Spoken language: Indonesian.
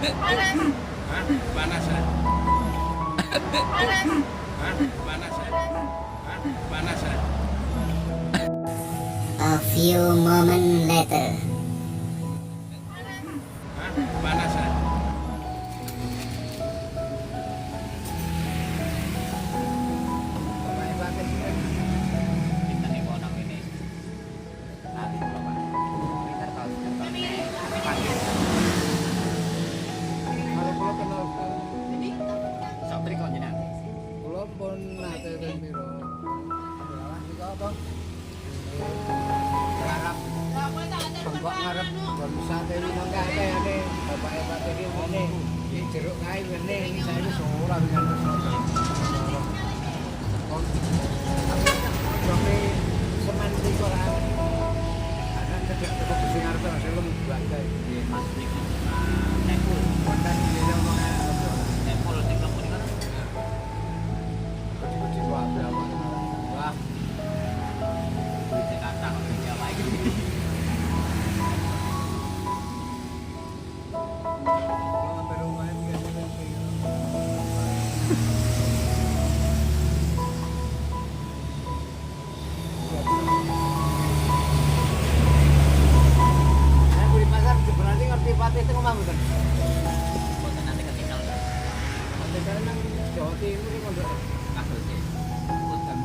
Hah? Panas ya? Hah? Panas ya? Hah? Panas ya? A few moments later. Hah? Panas ya? Kita nih bonang ini. Nanti kalau Pak. Kita tahu nanti pagi. Kalau kula kenal ke Sok mriko jenengan. kula pun nate ten miro. Nika apa? Ngarap. Bengkok ngarep kon sate iki nang kae ane. Bapak-bapak iki ngene. Iki jeruk kae ngene iki saiki ora kan kon. Tapi semen iki ora ana cedek cukup sing arep film bagai. Nggih, Mas niki. Nepul. Konten iki ngomong Nepul sing kamu niku. kuci-kuci wah berapa. Wah, Bisa kata kalau Jawa iki. kalau sampai rumah ini biasanya saya beli pasar sebenarnya ngerti pati itu ngomong bukan? Boten nanti ketinggal. Pati karena nang Jawa Timur ini mondok. Kasus sih. Boten.